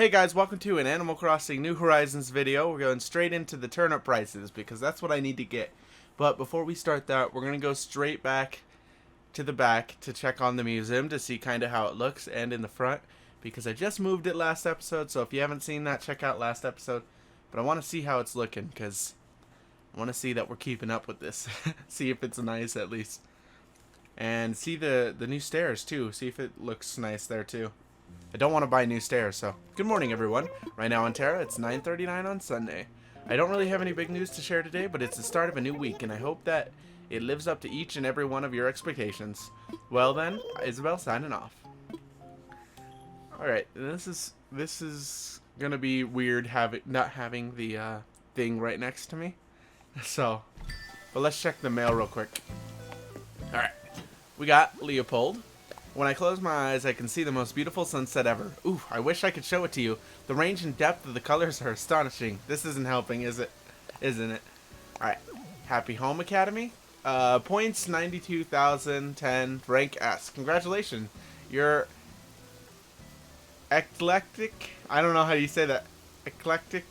Hey guys, welcome to an Animal Crossing New Horizons video. We're going straight into the turnip prices because that's what I need to get. But before we start that, we're going to go straight back to the back to check on the museum to see kind of how it looks and in the front because I just moved it last episode, so if you haven't seen that, check out last episode. But I want to see how it's looking because I want to see that we're keeping up with this. See if it's nice at least. And see the new stairs too. See if it looks nice there too. I don't want to buy new stairs, so good morning everyone. Right now on Terra, it's 9:39 on Sunday. I don't really have any big news to share today, but it's the start of a new week, and I hope that it lives up to each and every one of your expectations. Well then, Isabel signing off. Alright, this is gonna be weird not having the thing right next to me. So, but let's check the mail real quick. Alright, we got Leopold. When I close my eyes, I can see the most beautiful sunset ever. Ooh, I wish I could show it to you. The range and depth of the colors are astonishing. This isn't helping, is it? Isn't it? Alright. Happy Home Academy. Points 92,010. Rank S. Congratulations. You're eclectic. I don't know how you say that. Eclectic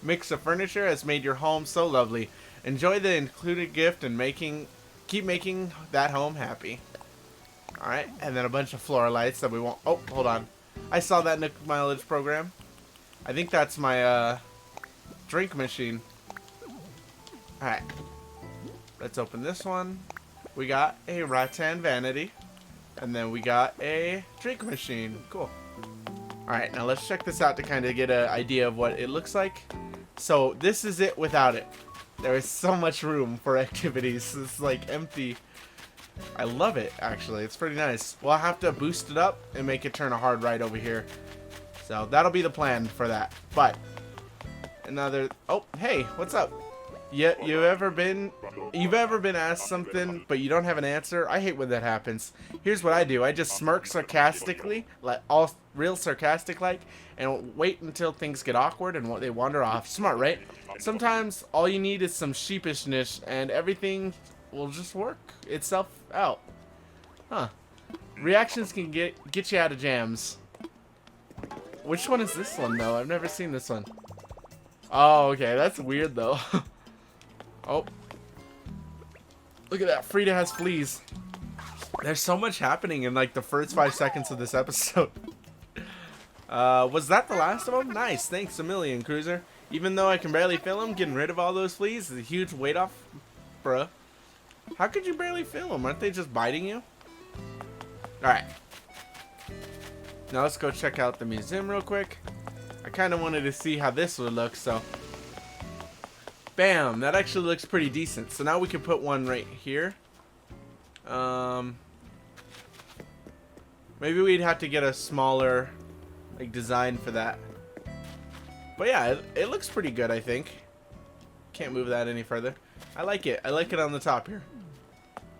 mix of furniture has made your home so lovely. Enjoy the included gift and keep making that home happy. Alright, and then a bunch of floor lights that we won't... Oh, hold on. I saw that Nook Mileage program. I think that's my, drink machine. Alright. Let's open this one. We got a rattan vanity. And then we got a drink machine. Cool. Alright, now let's check this out to kind of get an idea of what it looks like. So, this is it without it. There is so much room for activities. It's like empty. I love it, actually. It's pretty nice. We'll have to boost it up and make it turn a hard right over here. So that'll be the plan for that. But another... Oh, hey, what's up? You've ever been asked something, but you don't have an answer? I hate when that happens. Here's what I do. I just smirk sarcastically, like all real sarcastic like, and wait until things get awkward and they wander off. Smart, right? Sometimes all you need is some sheepishness and everything will just work itself out. Huh. Reactions can get you out of jams. Which one is this one, though? I've never seen this one. Oh, okay. That's weird, though. Oh. Look at that. Frida has fleas. There's so much happening in, like, the first 5 seconds of this episode. Was that the last of them? Nice. Thanks a million, Cruiser. Even though I can barely feel them, getting rid of all those fleas is a huge weight off, bruh. How could you barely feel them? Aren't they just biting you? Alright. Now let's go check out the museum real quick. I kind of wanted to see how this would look, so... Bam! That actually looks pretty decent. So now we can put one right here. Maybe we'd have to get a smaller, like, design for that. But yeah, it looks pretty good, I think. Can't move that any further. I like it. I like it on the top here.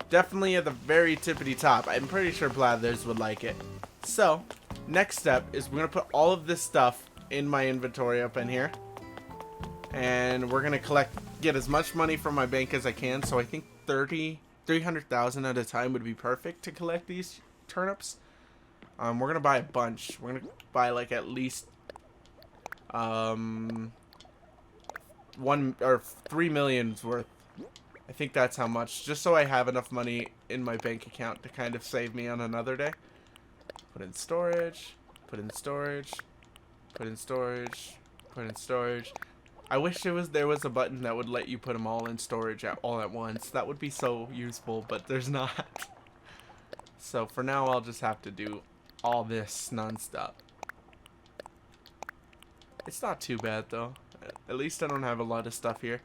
Definitely at the very tippity top. I'm pretty sure Blathers would like it. So, next step is we're going to put all of this stuff in my inventory up in here. And we're going to get as much money from my bank as I can. So I think 300,000 at a time would be perfect to collect these turnips. We're going to buy a bunch. We're going to buy like at least 1 or 3 million's worth. I think that's how much, just so I have enough money in my bank account to kind of save me on another day. Put in storage, put in storage, put in storage, put in storage. I wish there was a button that would let you put them all in storage all at once. That would be so useful, but there's not. So for now, I'll just have to do all this nonstop. It's not too bad though. At least I don't have a lot of stuff here.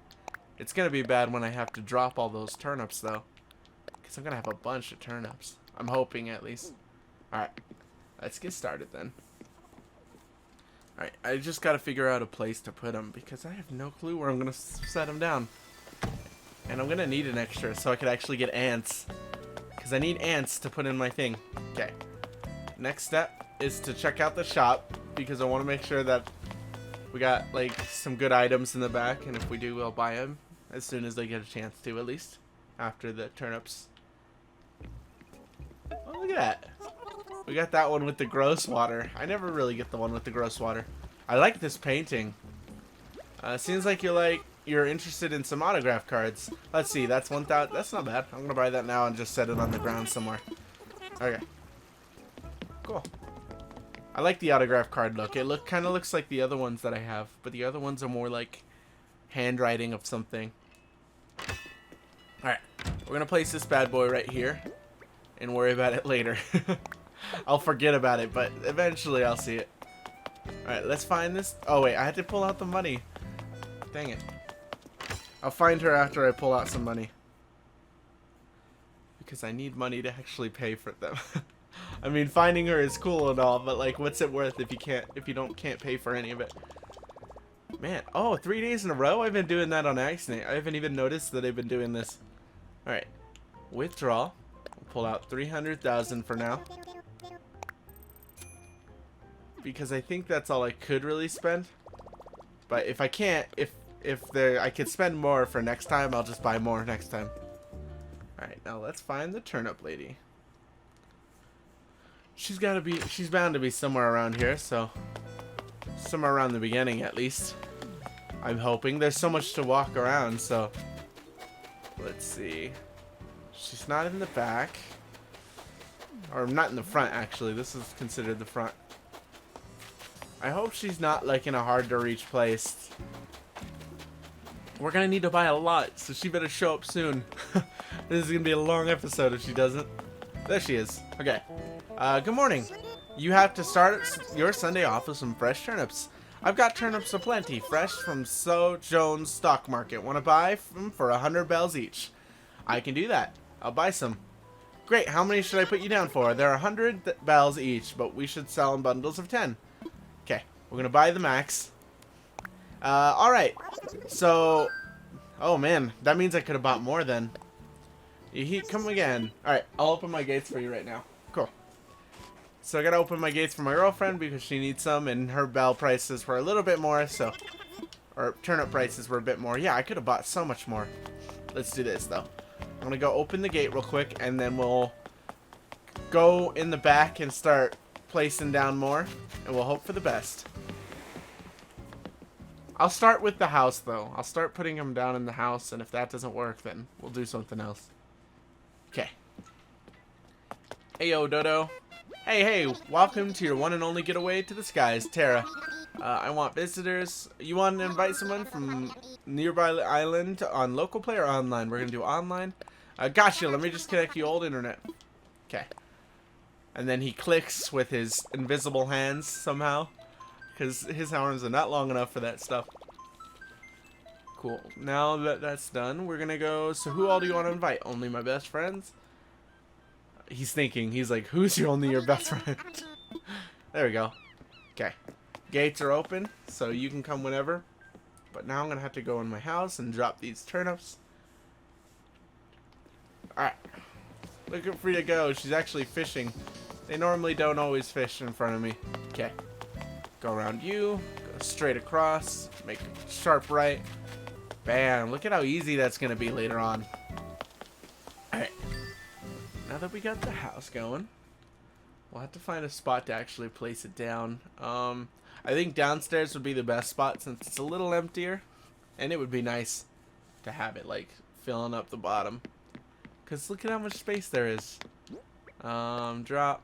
It's going to be bad when I have to drop all those turnips, though. Because I'm going to have a bunch of turnips. I'm hoping, at least. Alright. Let's get started, then. Alright. I just got to figure out a place to put them. Because I have no clue where I'm going to set them down. And I'm going to need an extra so I could actually get ants. Because I need ants to put in my thing. Okay. Next step is to check out the shop. Because I want to make sure that we got, like, some good items in the back, and if we do, we'll buy them as soon as they get a chance to, at least, after the turnips. Oh, look at that. We got that one with the gross water. I never really get the one with the gross water. I like this painting. Seems like you're interested in some autograph cards. Let's see, that's 1,000. That's not bad. I'm gonna buy that now and just set it on the ground somewhere. Okay. Cool. I like the autograph card look. It kind of looks like the other ones that I have, but the other ones are more like handwriting of something. All right, we're gonna place this bad boy right here and worry about it later. I'll forget about it, but eventually I'll see it. Alright, let's find this. Oh, wait, I had to pull out the money. Dang it. I'll find her after I pull out some money. Because I need money to actually pay for them. I mean, finding her is cool and all, but, like, what's it worth if you can't pay for any of it? Man, oh, 3 days in a row? I've been doing that on accident. I haven't even noticed that I've been doing this. Alright. Withdraw. We'll pull out 300,000 for now. Because I think that's all I could really spend. But if I can't, I could spend more for next time, I'll just buy more next time. Alright, now let's find the turnip lady. She's bound to be somewhere around here, so somewhere around the beginning at least. I'm hoping. There's so much to walk around, so let's see. She's not in the back. Or not in the front, actually. This is considered the front. I hope she's not like in a hard to reach place. We're gonna need to buy a lot, so she better show up soon. This is gonna be a long episode if she doesn't. There she is. Okay. Good morning. You have to start your Sunday off with some fresh turnips. I've got turnips aplenty, fresh from So Jones Stock Market. Want to buy them for 100 bells each? I can do that. I'll buy some. Great. How many should I put you down for? They're 100 bells each, but we should sell in bundles of 10. Okay, we're gonna buy the max. Alright. So, oh man, that means I could have bought more then. Come again. Alright, I'll open my gates for you right now. Cool. So I gotta open my gates for my girlfriend because she needs some, and her bell prices were a little bit more, so. Or turnip prices were a bit more. Yeah, I could have bought so much more. Let's do this though. I'm gonna go open the gate real quick, and then we'll go in the back and start placing down more, and we'll hope for the best. I'll start with the house though. I'll start putting them down in the house, and if that doesn't work, then we'll do something else. Okay. Hey yo, Dodo. Hey, welcome to your one and only getaway to the skies, Tara. I want visitors. You want to invite someone from nearby island on local play or online? We're gonna do online. Gotcha. Let me just connect the old internet. Okay. And then he clicks with his invisible hands somehow, because his arms are not long enough for that stuff. Cool. Now that that's done, we're gonna go. So who all do you want to invite? Only my best friends? He's thinking. He's like, who's your best friend? There we go. Okay. Gates are open, so you can come whenever. But now I'm gonna have to go in my house and drop these turnips. Alright. Look at Frida go. She's actually fishing. They normally don't always fish in front of me. Okay. Go around you. Go straight across. Make a sharp right. Bam. Look at how easy that's going to be later on. Alright. Now that we got the house going, we'll have to find a spot to actually place it down. I think downstairs would be the best spot since it's a little emptier. And it would be nice to have it, like, filling up the bottom. Because look at how much space there is. Drop.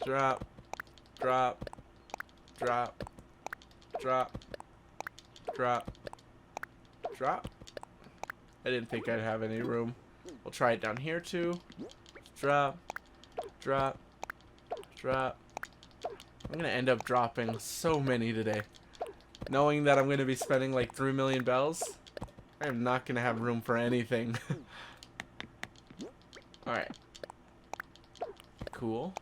Drop. Drop. Drop. Drop. Drop. Drop. I didn't think I'd have any room. We'll try it down here too. Drop. Drop. Drop. I'm gonna end up dropping so many today. Knowing that I'm gonna be spending like 3 million bells, I am not gonna have room for anything. Alright. Cool.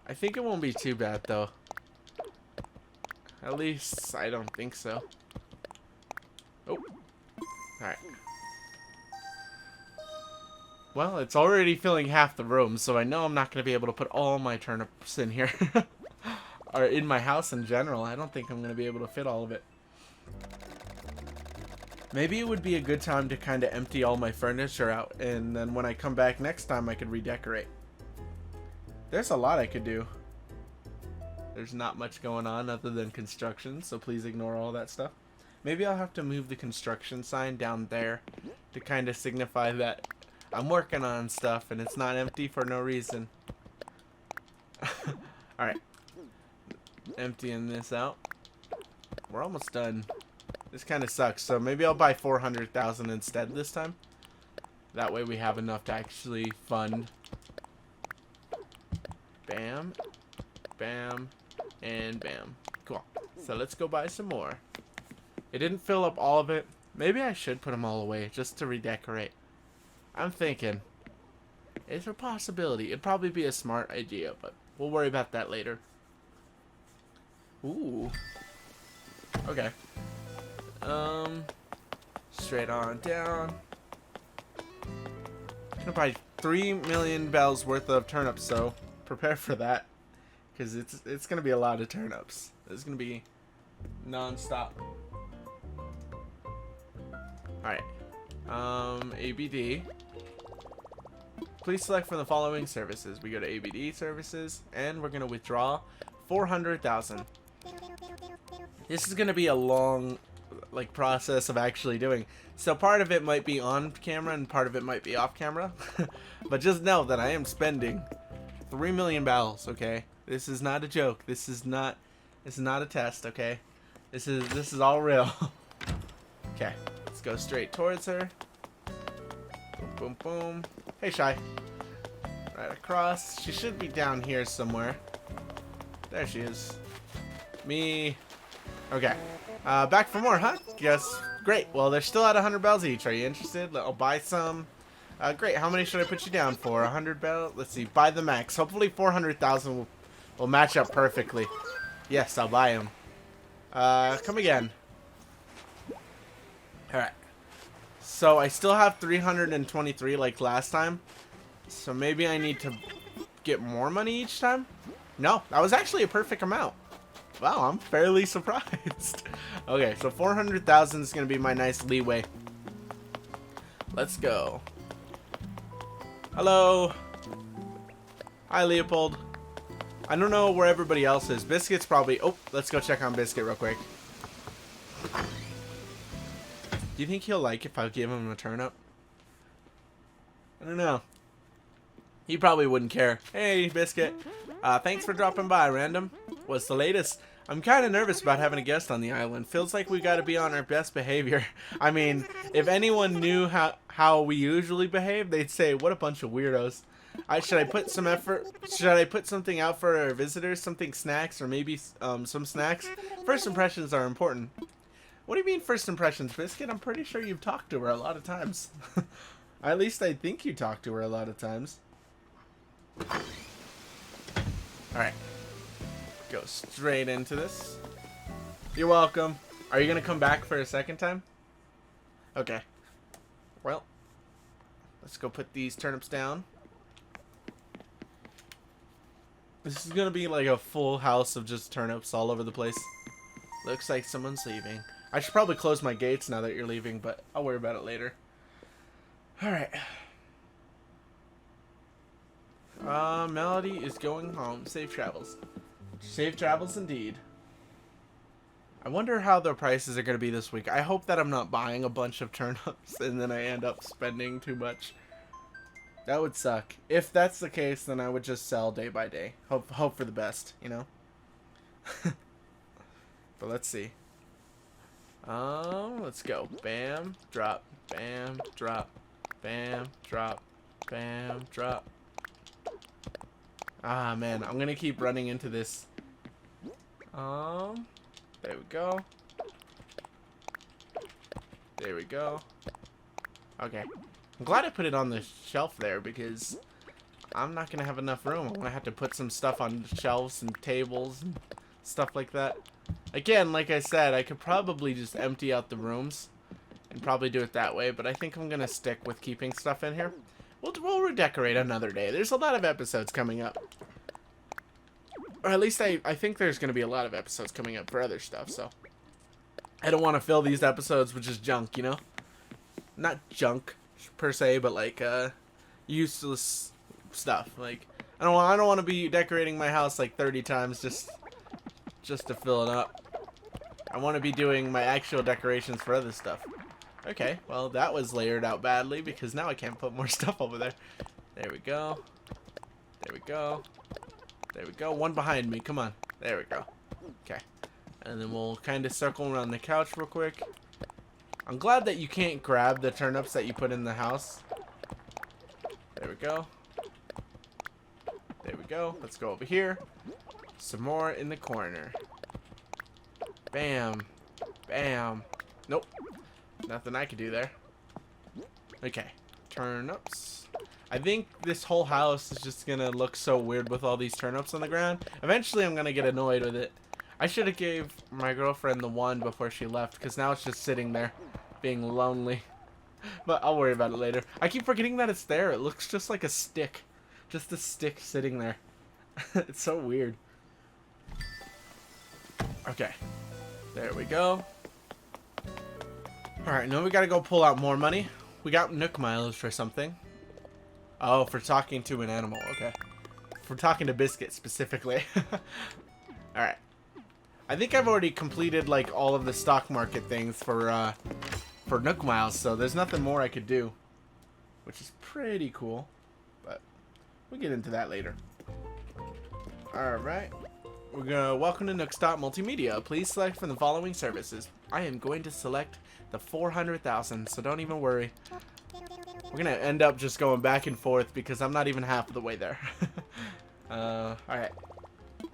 I think it won't be too bad though. At least I don't think so. Oh. Alright. Well, it's already filling half the room, so I know I'm not going to be able to put all my turnips in here. Or in my house in general. I don't think I'm going to be able to fit all of it. Maybe it would be a good time to kind of empty all my furniture out, and then when I come back next time I could redecorate. There's a lot I could do. There's not much going on other than construction, so please ignore all that stuff. Maybe I'll have to move the construction sign down there to kind of signify that I'm working on stuff and it's not empty for no reason. Alright. Emptying this out. We're almost done. This kind of sucks, so maybe I'll buy 400,000 instead this time. That way we have enough to actually fund. Bam. Bam. And bam. Cool. So let's go buy some more. It didn't fill up all of it. Maybe I should put them all away just to redecorate. I'm thinking. It's a possibility. It'd probably be a smart idea, but we'll worry about that later. Ooh. Okay. Straight on down. I'm gonna buy 3 million bells worth of turnips, so prepare for that. Because it's gonna be a lot of turnips. It's gonna be non-stop. Alright. ABD. Please select from the following services. We go to ABD services, and we're gonna withdraw 400,000. This is gonna be a long, like, process of actually doing. So part of it might be on camera, and part of it might be off camera. But just know that I am spending 3 million bells. Okay, this is not a joke. This is not a test. Okay, this is all real. Okay, let's go straight towards her. Boom, boom, boom. Hey, Shy. Right across. She should be down here somewhere. There she is. Me. Okay. Back for more, huh? Yes. Great. Well, they're still at 100 bells each. Are you interested? I'll buy some. Great. How many should I put you down for? 100 bells? Let's see. Buy the max. Hopefully 400,000 will match up perfectly. Yes, I'll buy them. Come again. Alright. So I still have 323 like last time. So maybe I need to get more money each time? No, that was actually a perfect amount. Wow, I'm fairly surprised. Okay, so 400,000 is going to be my nice leeway. Let's go. Hello. Hi, Leopold. I don't know where everybody else is. Biscuit's probably... Oh, let's go check on Biscuit real quick. Do you think he'll like if I give him a turnip? I don't know. He probably wouldn't care. Hey, Biscuit. Thanks for dropping by, random. What's the latest? I'm kind of nervous about having a guest on the island. Feels like we got to be on our best behavior. I mean, if anyone knew how we usually behave, they'd say, what a bunch of weirdos. Should I put some effort? Should I put something out for our visitors? Something snacks or maybe some snacks? First impressions are important. What do you mean first impressions, Biscuit? I'm pretty sure you've talked to her a lot of times. At least I think you talked to her a lot of times. Alright. Go straight into this. You're welcome. Are you going to come back for a second time? Okay. Well, let's go put these turnips down. This is going to be like a full house of just turnips all over the place. Looks like someone's leaving. I should probably close my gates now that you're leaving, but I'll worry about it later. Alright. Melody is going home. Safe travels. Safe travels indeed. I wonder how the prices are going to be this week. I hope that I'm not buying a bunch of turnips and then I end up spending too much. That would suck. If that's the case, then I would just sell day by day. Hope for the best, you know? But let's see. Let's go. Bam, drop, bam, drop, bam, drop, bam, drop. Ah, man, I'm gonna keep running into this. There we go. There we go. Okay. I'm glad I put it on the shelf there because I'm not gonna have enough room. I'm gonna have to put some stuff on shelves and tables and stuff like that. Again, like I said, I could probably just empty out the rooms and probably do it that way, but I think I'm gonna stick with keeping stuff in here. We'll redecorate another day. There's a lot of episodes coming up. Or at least I think there's going to be a lot of episodes coming up for other stuff, so. I don't want to fill these episodes with just junk, you know? Not junk, per se, but like, useless stuff. Like, I don't want to be decorating my house like 30 times just to fill it up. I want to be doing my actual decorations for other stuff. Okay, well that was layered out badly because now I can't put more stuff over there. There we go. There we go. There we go. One behind me. Come on. There we go. Okay. And then we'll kind of circle around the couch real quick. I'm glad that you can't grab the turnips that you put in the house. There we go. There we go. Let's go over here. Some more in the corner. Bam. Bam. Nope. Nothing I can do there. Okay. Turnips. I think this whole house is just gonna look so weird with all these turnips on the ground. Eventually I'm gonna get annoyed with it. I should have gave my girlfriend the one before she left, because now it's just sitting there being lonely. But I'll worry about it later. I keep forgetting that it's there. It looks just like a stick. Just a stick sitting there. It's so weird. Okay. There we go. Alright, now we gotta go pull out more money. We got Nook miles for something. Oh, for talking to an animal. Okay. For talking to Biscuit specifically. Alright. I think I've already completed like all of the stock market things for Nook miles, so there's nothing more I could do. Which is pretty cool. But we'll get into that later. Alright. We're gonna welcome to Nookstop Multimedia. Please select from the following services. I am going to select the 400,000, so don't even worry. We're gonna end up just going back and forth because I'm not even half of the way there. Alright.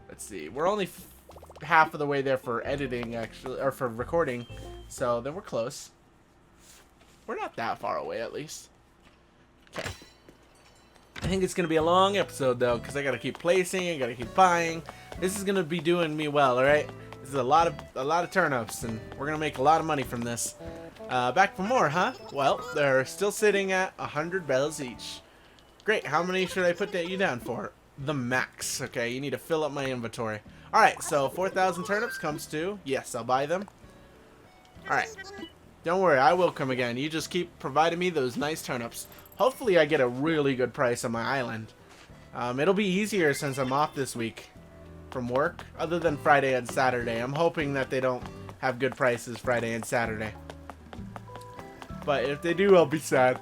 Let's see. We're only half of the way there for editing, actually, or for recording, so then we're close. We're not that far away, at least. Okay. I think it's gonna be a long episode though, because I gotta keep placing, I gotta keep buying. This is gonna be doing me well, alright? This is a lot of turnips, and we're gonna make a lot of money from this. Back for more, huh? Well, they're still sitting at 100 bells each. Great, how many should I put you down for? The max, okay? You need to fill up my inventory. Alright, so 4,000 turnips comes to, yes, I'll buy them. Alright, don't worry, I will come again. You just keep providing me those nice turnips. Hopefully I get a really good price on my island. It'll be easier since I'm off this week from work, other than Friday and Saturday. I'm hoping that they don't have good prices Friday and Saturday. But if they do, I'll be sad.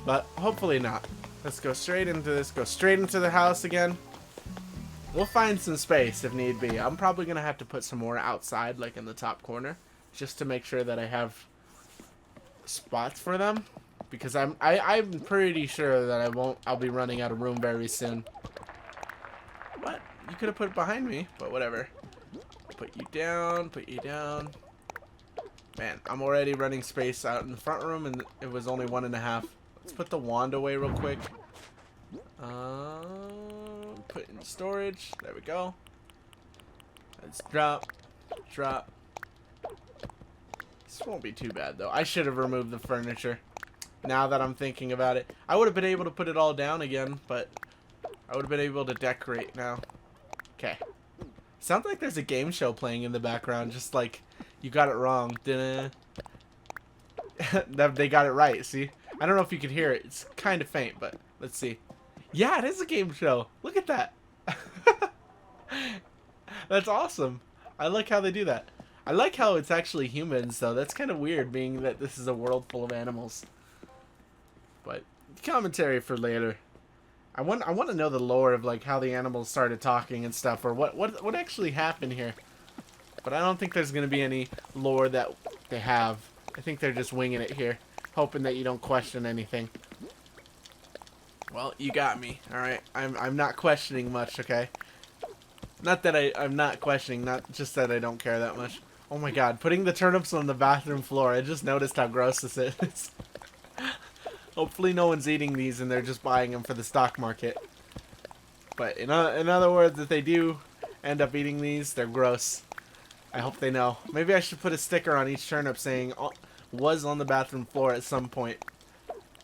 But hopefully not. Let's go straight into this. Go straight into the house again. We'll find some space if need be. I'm probably going to have to put some more outside, like in the top corner, just to make sure that I have spots for them. Because I'm pretty sure that I'll be running out of room very soon. What? You could have put it behind me, but whatever. Put you down, put you down. Man, I'm already running space out in the front room, and it was only 1.5. Let's put the wand away real quick. Put in storage. There we go. Let's drop. Drop. This won't be too bad, though. I should have removed the furniture. Now that I'm thinking about it. I would have been able to put it all down again, but I would have been able to decorate now. Okay. Sounds like there's a game show playing in the background, just like you got it wrong. They got it right, see? I don't know if you can hear it. It's kind of faint, but let's see. Yeah, it is a game show. Look at that. That's awesome. I like how they do that. I like how it's actually humans, though. That's kind of weird, being that this is a world full of animals. But commentary for later. I want to know the lore of like how the animals started talking and stuff, or what actually happened here. But I don't think there's gonna be any lore that they have. I think they're just winging it here, hoping that you don't question anything. Well, you got me. All right, I'm not questioning much. Okay. Not that I'm not questioning, not just that I don't care that much. Oh my God, putting the turnips on the bathroom floor. I just noticed how gross this is. Hopefully no one's eating these and they're just buying them for the stock market. But in other words, if they do end up eating these, they're gross. I hope they know. Maybe I should put a sticker on each turnip saying was on the bathroom floor at some point.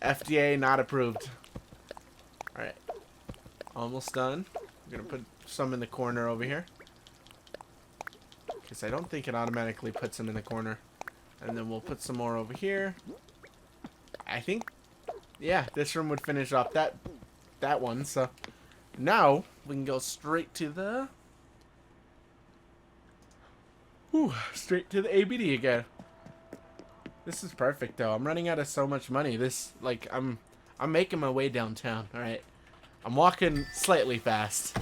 FDA not approved. Alright. Almost done. I'm going to put some in the corner over here. Because I don't think it automatically puts them in the corner. And then we'll put some more over here. I think... yeah, this room would finish off that one, so Now we can go straight to the straight to the ABD again. This is perfect though. I'm running out of so much money. This like I'm making my way downtown. All right, I'm walking slightly fast.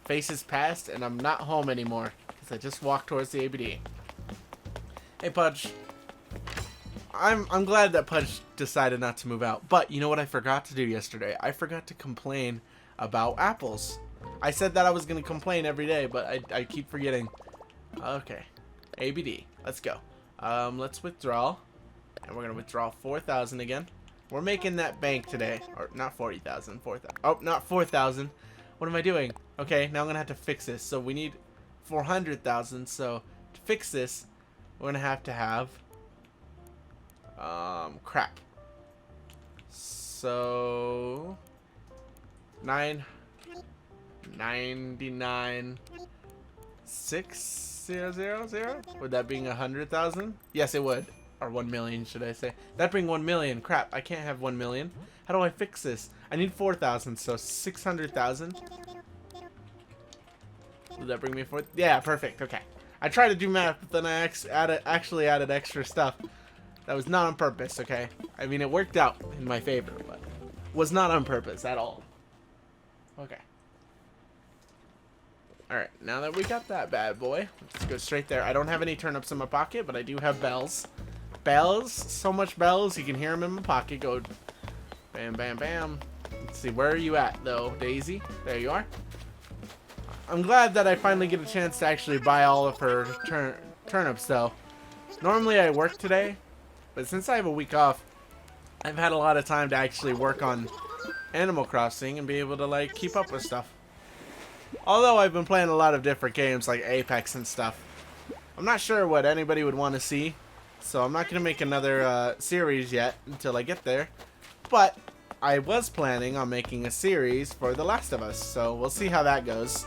Face is past, and I'm not home anymore because I just walked towards the ABD. Hey Pudge. I'm glad that Pudge decided not to move out. But you know what I forgot to do yesterday? I forgot to complain about apples. I said that I was going to complain every day, but I keep forgetting. Okay. ABD. Let's go. Let's withdraw. And we're going to withdraw 4,000 again. We're making that bank today. Or not 40,000. 4,000. Oh, not 4,000. What am I doing? Okay, now I'm going to have to fix this. So we need 400,000. So to fix this, we're going to have crap. So 999,600. Would that bring 100,000? Yes, it would. Or 1 million, should I say? That bring 1 million. Crap, I can't have 1 million. How do I fix this? I need 4,000, so 600,000. Would that bring me 4? Yeah, perfect. Okay. I tried to do math, but then I actually added extra stuff. That was not on purpose, okay? I mean, it worked out in my favor, but was not on purpose at all. Okay. Alright, now that we got that bad boy, let's go straight there. I don't have any turnips in my pocket, but I do have bells. Bells, so much bells, you can hear them in my pocket. Go bam, bam, bam. Let's see, where are you at, though, Daisy? There you are. I'm glad that I finally get a chance to actually buy all of her turnips, though. Normally I work today, but since I have a week off, I've had a lot of time to actually work on Animal Crossing and be able to, like, keep up with stuff. Although I've been playing a lot of different games like Apex and stuff. I'm not sure what anybody would want to see, so I'm not going to make another series yet until I get there. But I was planning on making a series for The Last of Us, so we'll see how that goes.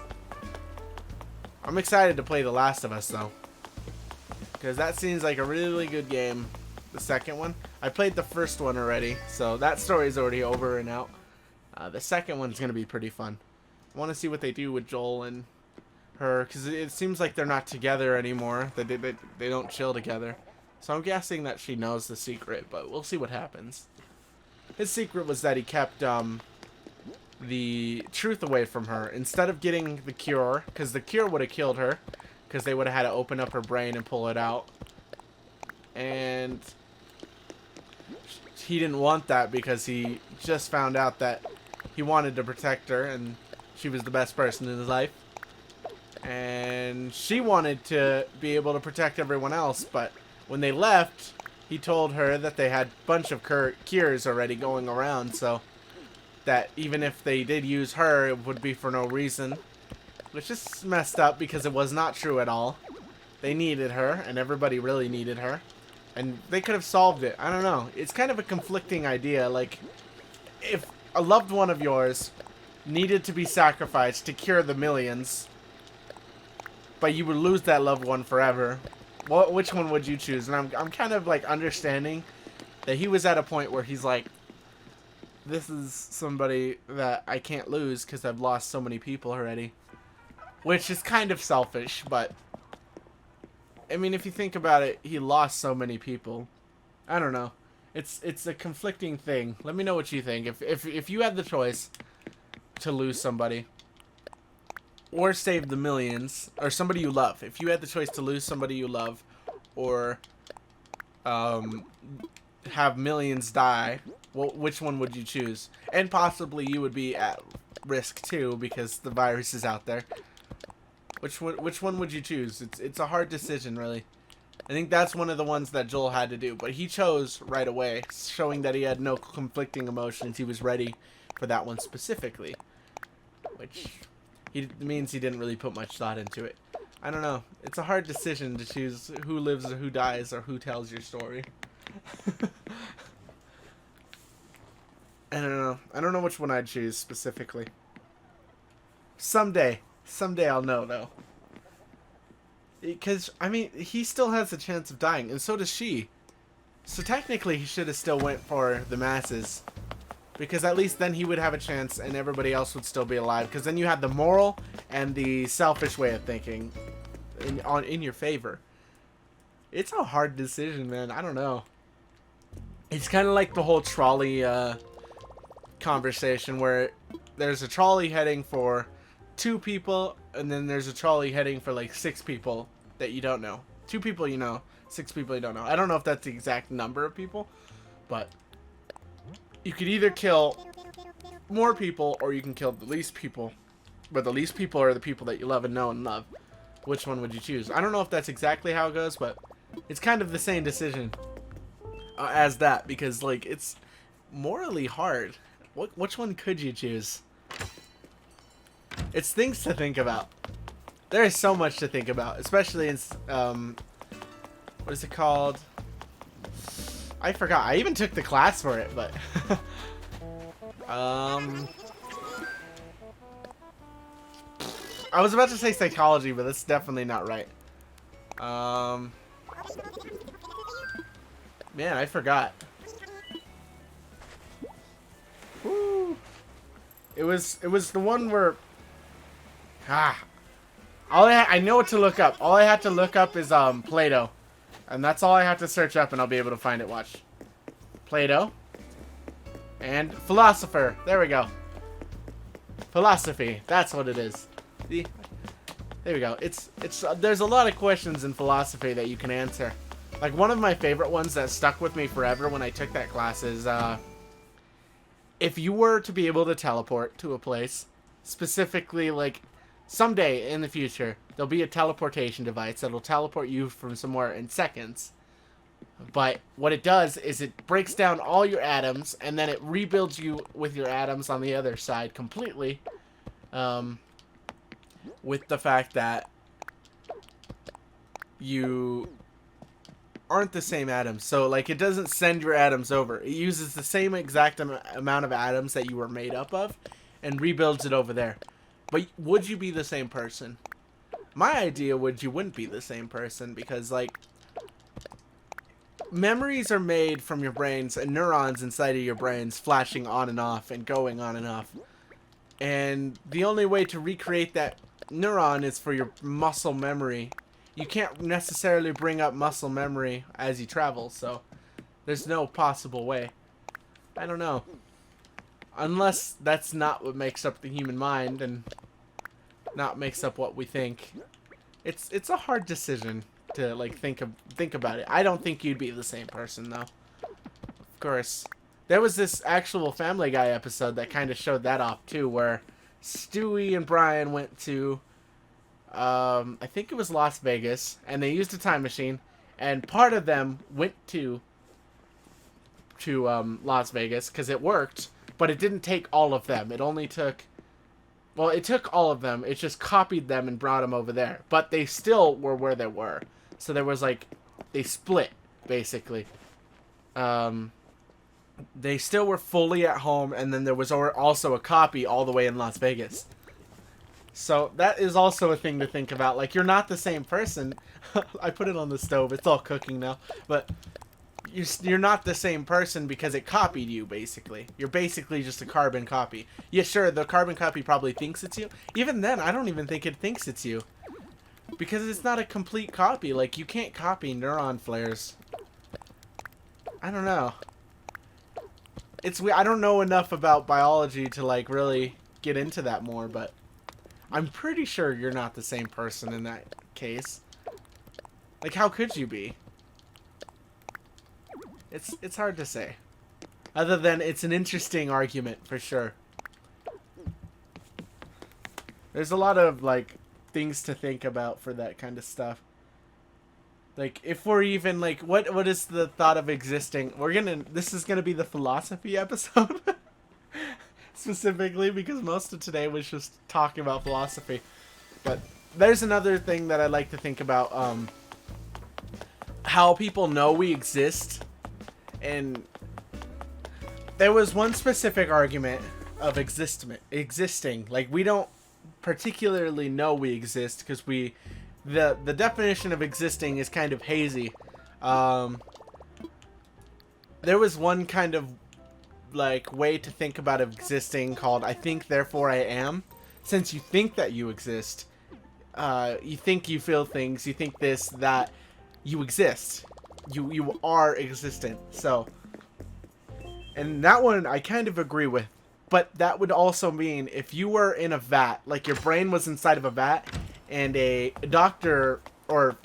I'm excited to play The Last of Us, though, because that seems like a really good game. The second one, I played the first one already, so that story's already over and out. The second one's going to be pretty fun. I want to see what they do with Joel and her, because it seems like they're not together anymore. They don't chill together. So I'm guessing that she knows the secret, but we'll see what happens. His secret was that he kept the truth away from her instead of getting the cure, because the cure would have killed her, because they would have had to open up her brain and pull it out. And he didn't want that because he just found out that he wanted to protect her and she was the best person in his life. And she wanted to be able to protect everyone else, but when they left, he told her that they had a bunch of cures already going around, so that even if they did use her, it would be for no reason. Which is messed up because it was not true at all. They needed her, and everybody really needed her. And they could have solved it. I don't know. It's kind of a conflicting idea. Like, if a loved one of yours needed to be sacrificed to cure the millions, but you would lose that loved one forever, which one would you choose? And I'm kind of like understanding that he was at a point where he's like, this is somebody that I can't lose because I've lost so many people already. Which is kind of selfish, but I mean, if you think about it, he lost so many people. I don't know. It's a conflicting thing. Let me know what you think. If you had the choice to lose somebody or save the millions, or somebody you love, if you had the choice to lose somebody you love or have millions die, well, which one would you choose? And possibly you would be at risk too because the virus is out there. Which one would you choose? It's a hard decision, really. I think that's one of the ones that Joel had to do, but he chose right away, showing that he had no conflicting emotions. He was ready for that one specifically, which means he didn't really put much thought into it. I don't know. It's a hard decision to choose who lives or who dies or who tells your story. I don't know. I don't know which one I'd choose specifically. Someday I'll know, though. Because, I mean, he still has a chance of dying, and so does she. So technically, he should have still went for the masses. Because at least then he would have a chance and everybody else would still be alive. Because then you had the moral and the selfish way of thinking in your favor. It's a hard decision, man. I don't know. It's kind of like the whole trolley conversation where there's a trolley heading for 2 people and then there's a trolley heading for like 6 people that you don't know. 2 people you know, 6 people you don't know. I don't know if that's the exact number of people, but you could either kill more people or you can kill the least people. But the least people are the people that you love and know and love. Which one would you choose? I don't know if that's exactly how it goes, but it's kind of the same decision as that, because like it's morally hard. Which one could you choose? It's things to think about. There is so much to think about, especially in what is it called? I forgot. I even took the class for it, but I was about to say psychology, but that's definitely not right. Man, I forgot. Woo. It was the one where I know what to look up. All I had to look up is Plato. And that's all I have to search up and I'll be able to find it. Watch. Plato. And philosopher. There we go. Philosophy. That's what it is. See? There we go. There's a lot of questions in philosophy that you can answer. Like one of my favorite ones that stuck with me forever when I took that class is if you were to be able to teleport to a place, specifically like someday in the future, there'll be a teleportation device that'll teleport you from somewhere in seconds. But what it does is it breaks down all your atoms and then it rebuilds you with your atoms on the other side completely. With the fact that you aren't the same atoms. So like it doesn't send your atoms over. It uses the same exact amount of atoms that you were made up of and rebuilds it over there. But would you be the same person? My idea would you wouldn't be the same person, because like memories are made from your brains and neurons inside of your brains flashing on and off and going on and off. And the only way to recreate that neuron is for your muscle memory. You can't necessarily bring up muscle memory as you travel, so there's no possible way. I don't know. Unless that's not what makes up the human mind and not makes up what we think. It's a hard decision to like think about it. I don't think you'd be the same person though. Of course. There was this actual Family Guy episode that kind of showed that off too, where Stewie and Brian went to I think it was Las Vegas, and they used a time machine, and part of them went to Las Vegas because it worked, but it didn't take all of them. It only took, well, it took all of them. It just copied them and brought them over there, but they still were where they were. So there was like, they split basically. They still were fully at home, and then there was also a copy all the way in Las Vegas. So that is also a thing to think about. Like, you're not the same person. I put it on the stove. It's all cooking now. But you're not the same person because it copied you, basically. You're basically just a carbon copy. Yeah, sure, the carbon copy probably thinks it's you. Even then, I don't even think it thinks it's you. Because it's not a complete copy. Like, you can't copy neuron flares. I don't know. I don't know enough about biology to, like, really get into that more, but I'm pretty sure you're not the same person in that case. Like, how could you be? It's hard to say. Other than it's an interesting argument, for sure. There's a lot of, like, things to think about for that kind of stuff. Like, if we're even, like, what is the thought of existing? This is gonna be the philosophy episode. Specifically, because most of today was just talking about philosophy. But there's another thing that I like to think about, how people know we exist. And there was one specific argument of existing. Like, we don't particularly know we exist because the definition of existing is kind of hazy. There was one kind of like way to think about existing called I think therefore I am. Since you think that you exist, you think you feel things, you think this, that, you exist. You are existent. So, and that one I kind of agree with. But that would also mean if you were in a vat, like your brain was inside of a vat, and a doctor or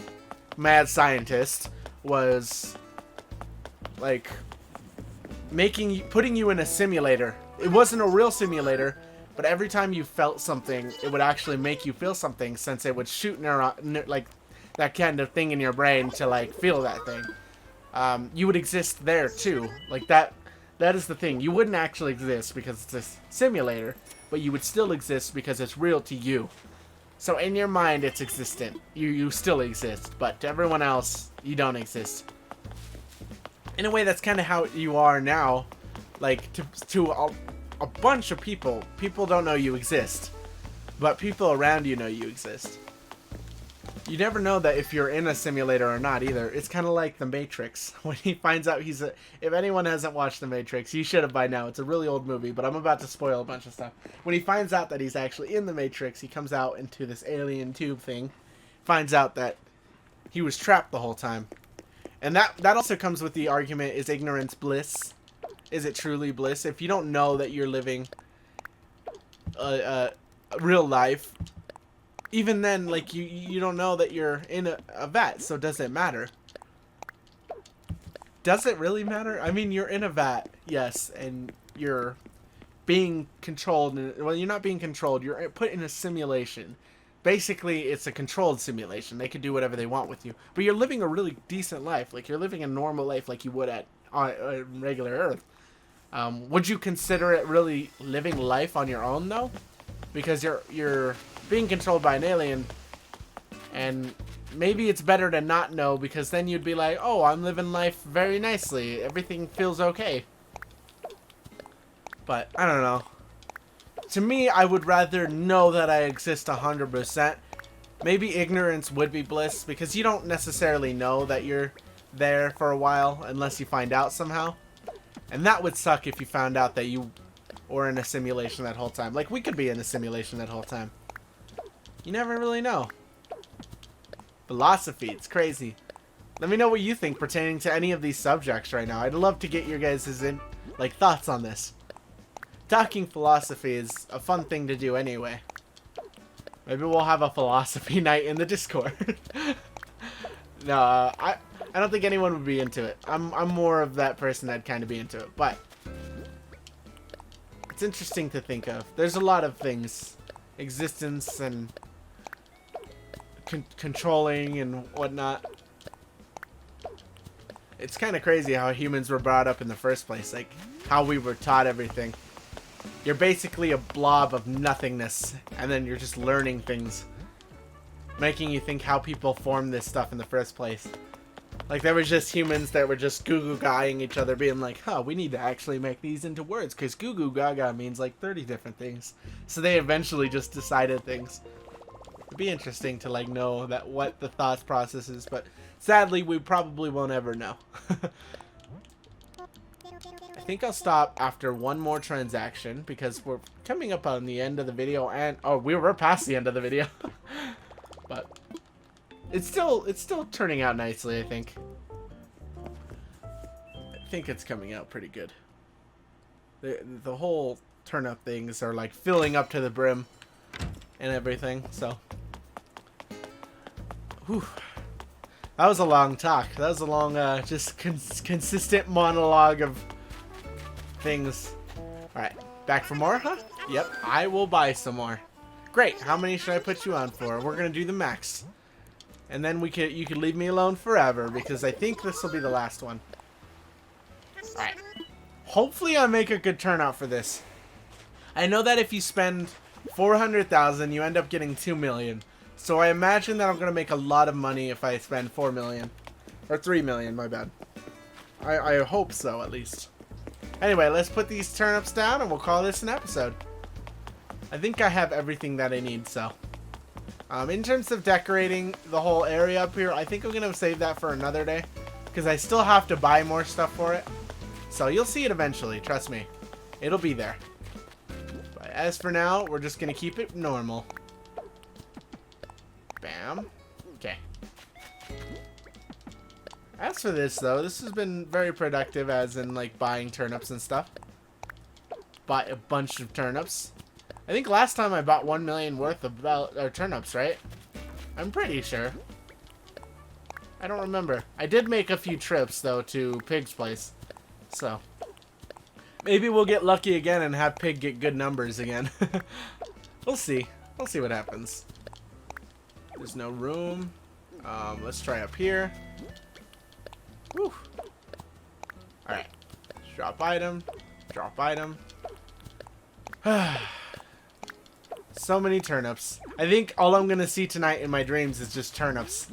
mad scientist was like putting you in a simulator. It wasn't a real simulator, but every time you felt something, it would actually make you feel something, since it would shoot like that kind of thing in your brain to like feel that thing. You would exist there too. Like that is the thing. You wouldn't actually exist because it's a simulator, but you would still exist because it's real to you. So in your mind, it's existent. You still exist, but to everyone else, you don't exist. In a way, that's kind of how you are now. Like, to a bunch of people don't know you exist, but people around you know you exist. You never know that if you're in a simulator or not either. It's kind of like The Matrix. When he finds out if anyone hasn't watched The Matrix, you should have by now. It's a really old movie, but I'm about to spoil a bunch of stuff. When he finds out that he's actually in The Matrix, he comes out into this alien tube thing, finds out that he was trapped the whole time. And that also comes with the argument, is ignorance bliss? Is it truly bliss? If you don't know that you're living a real life, even then, like, you don't know that you're in a vat, so does it matter? Does it really matter? I mean, you're in a vat, yes, and you're being controlled. Well, you're not being controlled. You're put in a simulation. Basically, it's a controlled simulation. They can do whatever they want with you. But you're living a really decent life. Like, you're living a normal life like you would on regular Earth. Would you consider it really living life on your own, though? Because you're being controlled by an alien, and maybe it's better to not know, because then you'd be like, oh, I'm living life very nicely. Everything feels okay. But, I don't know. To me, I would rather know that I exist 100%. Maybe ignorance would be bliss, because you don't necessarily know that you're there for a while unless you find out somehow. And that would suck if you found out that you were in a simulation that whole time. Like, we could be in a simulation that whole time. You never really know. Philosophy, it's crazy. Let me know what you think pertaining to any of these subjects right now. I'd love to get your guys' thoughts on this. Talking philosophy is a fun thing to do anyway. Maybe we'll have a philosophy night in the Discord. No, I don't think anyone would be into it. I'm more of that person that'd kind of be into it, but it's interesting to think of. There's a lot of things. Existence and controlling and whatnot. It's kind of crazy how humans were brought up in the first place. Like, how we were taught everything. You're basically a blob of nothingness, and then you're just learning things. Making you think how people formed this stuff in the first place. Like, there was just humans that were just goo-goo-guying each other, being like, huh, we need to actually make these into words, because goo-goo-gaga means like 30 different things. So they eventually just decided things. It'd be interesting to, like, know that what the thought process is, but sadly, we probably won't ever know. I think I'll stop after one more transaction, because we're coming up on the end of the video, and, oh, we were past the end of the video. But it's still turning out nicely, I think. I think it's coming out pretty good. The whole turnip things are like filling up to the brim and everything, so. Whew. That was a long talk. That was a long, just consistent monologue of things. Alright, back for more, huh? Yep, I will buy some more. Great, how many should I put you on for? We're gonna do the max. And then you could leave me alone forever, because I think this will be the last one. Alright. Hopefully I make a good turnout for this. I know that if you spend 400,000, you end up getting 2 million. So I imagine that I'm gonna make a lot of money if I spend 4 million. Or 3 million, my bad. I hope so, at least. Anyway, let's put these turnips down and we'll call this an episode. I think I have everything that I need, so. In terms of decorating the whole area up here, I think I'm going to save that for another day. Because I still have to buy more stuff for it. So you'll see it eventually, trust me. It'll be there. But as for now, we're just gonna keep it normal. Bam. Okay. As for this, though, this has been very productive, as in, like, buying turnips and stuff. Buy a bunch of turnips. I think last time I bought 1 million worth of turnips, right? I'm pretty sure. I don't remember. I did make a few trips, though, to Pig's place. So, maybe we'll get lucky again and have Pig get good numbers again. We'll see. We'll see what happens. There's no room. Let's try up here. Whew. Alright. Drop item. Drop item. So many turnips. I think all I'm going to see tonight in my dreams is just turnips.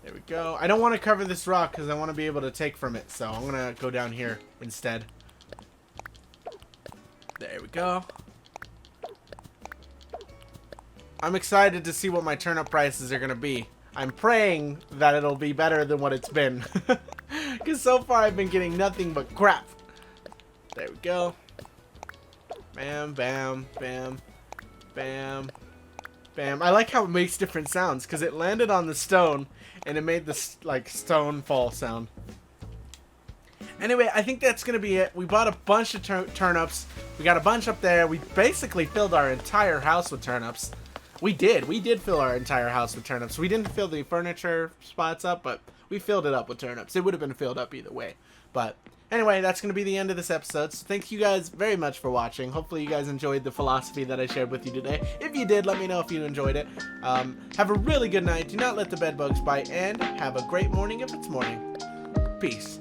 There we go. I don't want to cover this rock because I want to be able to take from it. So I'm going to go down here instead. There we go. I'm excited to see what my turnip prices are going to be. I'm praying that it'll be better than what it's been. Because so far I've been getting nothing but crap. There we go. Bam, bam, bam, bam, bam. I like how it makes different sounds because it landed on the stone and it made this like stone fall sound. Anyway, I think that's going to be it. We bought a bunch of turnips. We got a bunch up there. We basically filled our entire house with turnips. We did fill our entire house with turnips. We didn't fill the furniture spots up, but we filled it up with turnips. It would have been filled up either way. But anyway, that's going to be the end of this episode. So thank you guys very much for watching. Hopefully you guys enjoyed the philosophy that I shared with you today. If you did, let me know if you enjoyed it. Have a really good night. Do not let the bed bugs bite. And have a great morning if it's morning. Peace.